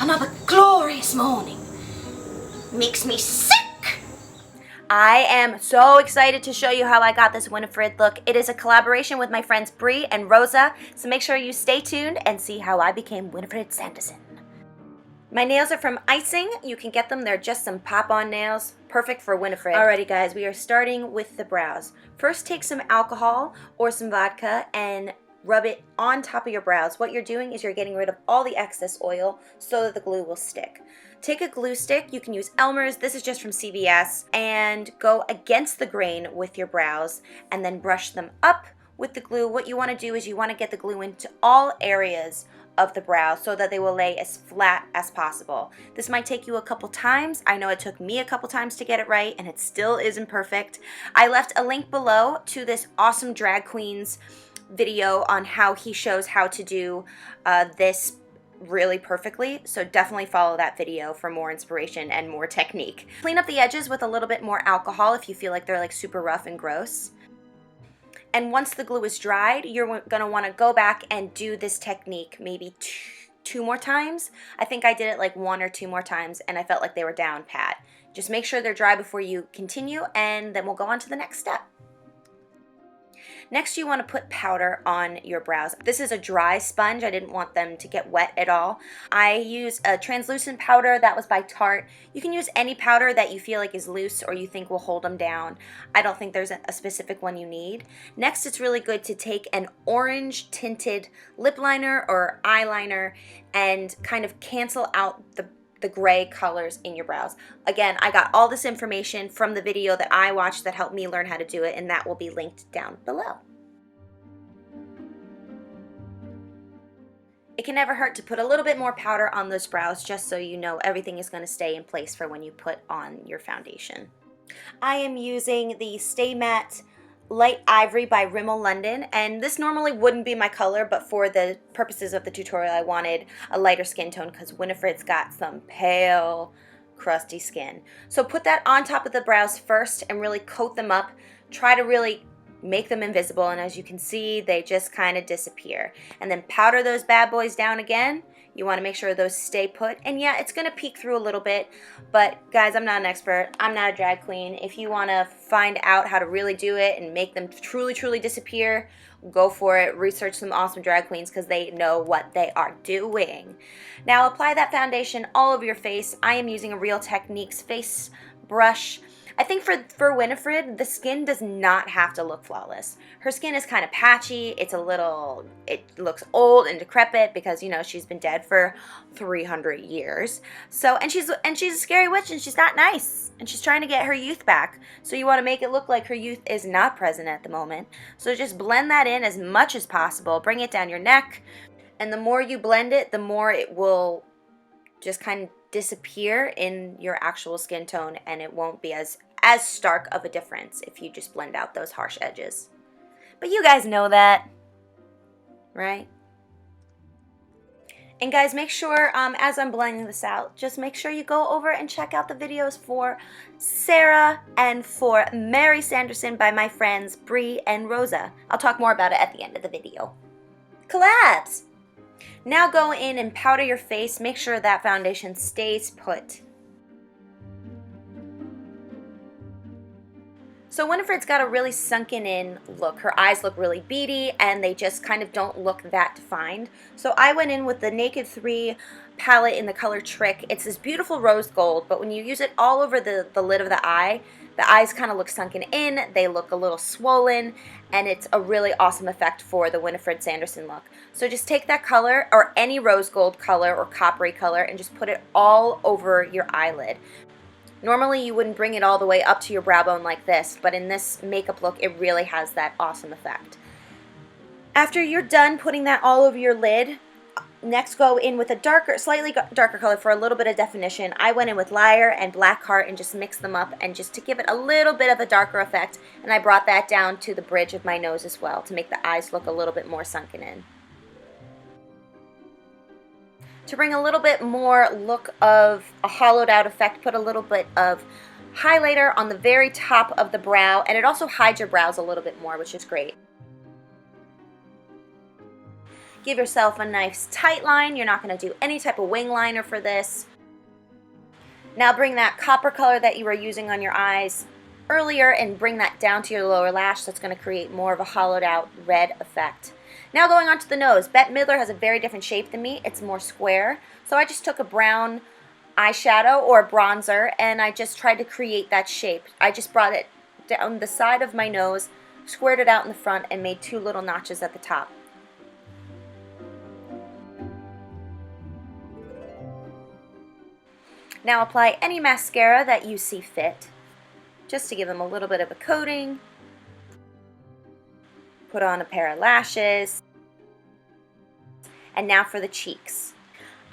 another glorious morning. Makes me sick. I am so excited to show you how I got this Winnifred look. It is a collaboration with my friends Bree and Rosa, so make sure you stay tuned and see how I became Winnifred Sanderson. My nails are from Icing. You can get them. They're just some pop-on nails. Perfect for Winnifred. Alrighty guys, we are starting with the brows. First take some alcohol or some vodka and rub it on top of your brows. What you're doing is you're getting rid of all the excess oil so that the glue will stick. Take a glue stick, you can use Elmer's, this is just from CVS, and go against the grain with your brows and then brush them up with the glue. What you want to do is you want to get the glue into all areas of the brow so that they will lay as flat as possible. This might take you a couple times. I know it took me a couple times to get it right and it still isn't perfect. I left a link below to this awesome drag queen's video on how he shows how to do this really perfectly, so definitely follow that video for more inspiration and more technique. Clean up the edges with a little bit more alcohol if you feel like they're like super rough and gross. And once the glue is dried, you're gonna want to go back and do this technique maybe two more times. I think I did it like 1 or 2 more times and I felt like they were down pat. Just make sure they're dry before you continue, and then we'll go on to the next step. Next, you want to put powder on your brows. This is a dry sponge. I didn't want them to get wet at all. I use a translucent powder that was by Tarte. You can use any powder that you feel like is loose or you think will hold them down. I don't think there's a specific one you need. Next, it's really good to take an orange tinted lip liner or eyeliner and kind of cancel out the gray colors in your brows. Again, I got all this information from the video that I watched that helped me learn how to do it, and that will be linked down below. It can never hurt to put a little bit more powder on those brows just so you know everything is going to stay in place for when you put on your foundation. I am using the Stay Matte Light Ivory by Rimmel London, and this normally wouldn't be my color, but for the purposes of the tutorial I wanted a lighter skin tone because Winnifred's got some pale, crusty skin. So put that on top of the brows first and really coat them up. Try to really make them invisible, and as you can see, they just kind of disappear. And then powder those bad boys down again. You want to make sure those stay put. And yeah, it's going to peek through a little bit, but guys, I'm not an expert. I'm not a drag queen. If you want to find out how to really do it and make them truly, truly disappear, go for it. Research some awesome drag queens because they know what they are doing. Now apply that foundation all over your face. I am using a Real Techniques face brush. I think for Winnifred, the skin does not have to look flawless. Her skin is kind of patchy. It looks old and decrepit because, you know, she's been dead for 300 years. So, and she's a scary witch and she's not nice. And she's trying to get her youth back. So you want to make it look like her youth is not present at the moment. So just blend that in as much as possible. Bring it down your neck. And the more you blend it, the more it will just kind of disappear in your actual skin tone, and it won't be as stark of a difference if you just blend out those harsh edges. But you guys know that, right? And guys, make sure as I'm blending this out, just make sure you go over and check out the videos for Sarah and for Mary Sanderson by my friends Bree and Rosa. I'll talk more about it at the end of the video. Collabs! Now go in and powder your face. Make sure that foundation stays put. So Winnifred's got a really sunken in look. Her eyes look really beady and they just kind of don't look that defined. So I went in with the Naked 3 palette in the color Trick. It's this beautiful rose gold, but when you use it all over the lid of the eyes kind of look sunken in, they look a little swollen, and it's a really awesome effect for the Winnifred Sanderson look. So just take that color, or any rose gold color or coppery color, and just put it all over your eyelid. Normally you wouldn't bring it all the way up to your brow bone like this, but in this makeup look it really has that awesome effect. After you're done putting that all over your lid, next go in with a slightly darker color for a little bit of definition. I went in with Liar and Black Heart and just mixed them up and just to give it a little bit of a darker effect, and I brought that down to the bridge of my nose as well to make the eyes look a little bit more sunken in. To bring a little bit more look of a hollowed out effect, put a little bit of highlighter on the very top of the brow, and it also hides your brows a little bit more, which is great. Give yourself a nice tight line. You're not going to do any type of wing liner for this. Now bring that copper color that you were using on your eyes earlier and bring that down to your lower lash. That's going to create more of a hollowed out red effect. Now going on to the nose. Bette Midler has a very different shape than me. It's more square. So I just took a brown eyeshadow or bronzer and I just tried to create that shape. I just brought it down the side of my nose, squared it out in the front, and made 2 little notches at the top. Now apply any mascara that you see fit, just to give them a little bit of a coating. Put on a pair of lashes. And now for the cheeks.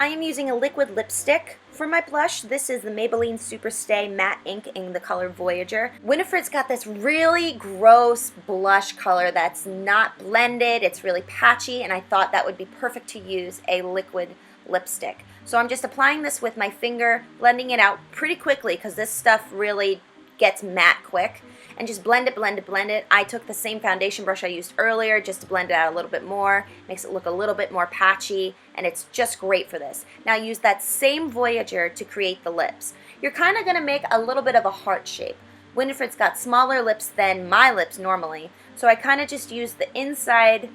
I am using a liquid lipstick. For my blush, this is the Maybelline Superstay Matte Ink in the color Voyager. Winnifred's got this really gross blush color that's not blended. It's really patchy, and I thought that would be perfect to use a liquid lipstick. So I'm just applying this with my finger, blending it out pretty quickly because this stuff really gets matte quick. And just blend it, blend it, blend it. I took the same foundation brush I used earlier just to blend it out a little bit more. Makes it look a little bit more patchy, and it's just great for this. Now use that same Voyager to create the lips. You're kind of going to make a little bit of a heart shape. Winnifred's got smaller lips than my lips normally, so I kind of just used the inside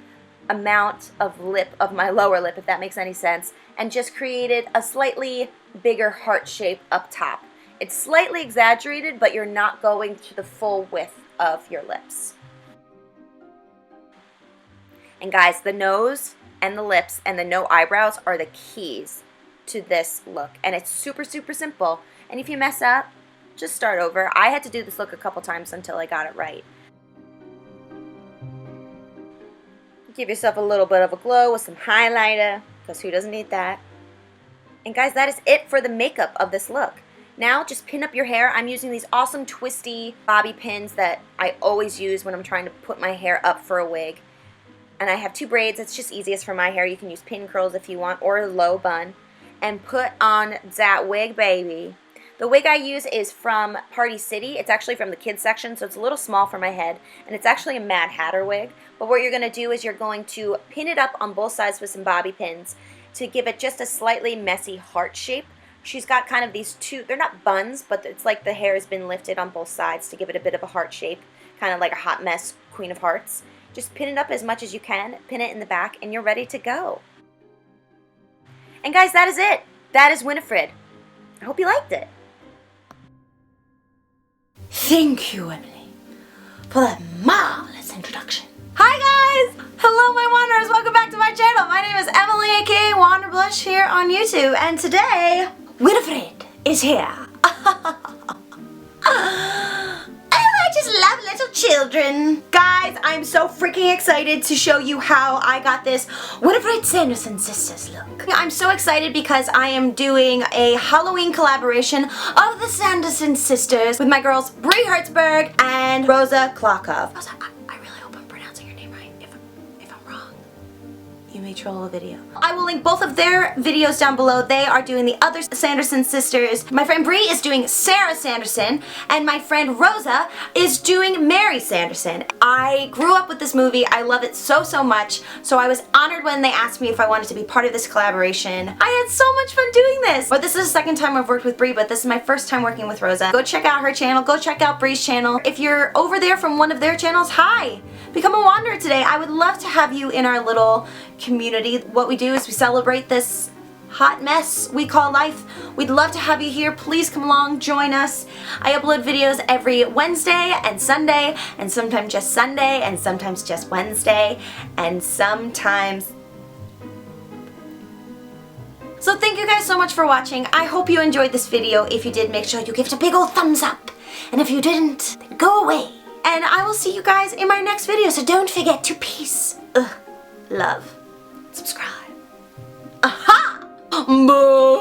amount of lip of my lower lip, if that makes any sense, and just created a slightly bigger heart shape up top. It's slightly exaggerated, but you're not going to the full width of your lips. And guys, the nose and the lips and the no eyebrows are the keys to this look. And it's super, super simple. And if you mess up, just start over. I had to do this look a couple times until I got it right. Give yourself a little bit of a glow with some highlighter, because who doesn't need that? And guys, that is it for the makeup of this look. Now just pin up your hair. I'm using these awesome twisty bobby pins that I always use when I'm trying to put my hair up for a wig. And I have 2 braids. It's just easiest for my hair. You can use pin curls if you want, or a low bun. And put on that wig, baby. The wig I use is from Party City. It's actually from the kids section, so it's a little small for my head. And it's actually a Mad Hatter wig. But what you're going to do is you're going to pin it up on both sides with some bobby pins to give it just a slightly messy heart shape. She's got kind of these 2, they're not buns, but it's like the hair has been lifted on both sides to give it a bit of a heart shape, kind of like a hot mess Queen of Hearts. Just pin it up as much as you can, pin it in the back, and you're ready to go. And guys, that is it. That is Winnifred. I hope you liked it. Thank you, Emily, for that marvelous introduction. Hi guys! Hello my wanderers, welcome back to my channel. My name is Emily, aka Wanderblush here on YouTube, and today, Winnifred is here. I just love little children. Guys, I'm so freaking excited to show you how I got this Winnifred Sanderson sisters look. I'm so excited because I am doing a Halloween collaboration of the Sanderson sisters with my girls Brie Hertzberg and Rosa Klokov. Rosa, I really hope I'm pronouncing your name right. If I'm wrong, you may troll the video. I will link both of their videos down below. They are doing the other Sanderson sisters. My friend Brie is doing Sarah Sanderson, and my friend Rosa is doing Mary Sanderson. I grew up with this movie. I love it so, so much. So I was honored when they asked me if I wanted to be part of this collaboration. I had so much fun doing this. But this is the second time I've worked with Brie, but this is my first time working with Rosa. Go check out her channel. Go check out Brie's channel. If you're over there from one of their channels, hi! Become a wanderer today. I would love to have you in our little community. What we do is we celebrate this hot mess we call life. We'd love to have you here. Please come along, join us. I upload videos every Wednesday and Sunday, and sometimes just Sunday, and sometimes just Wednesday, and sometimes... So thank you guys so much for watching. I hope you enjoyed this video. If you did, make sure you give it a big old thumbs up. And if you didn't, then go away. And I will see you guys in my next video, so don't forget to peace, love, subscribe. Aha! Boo!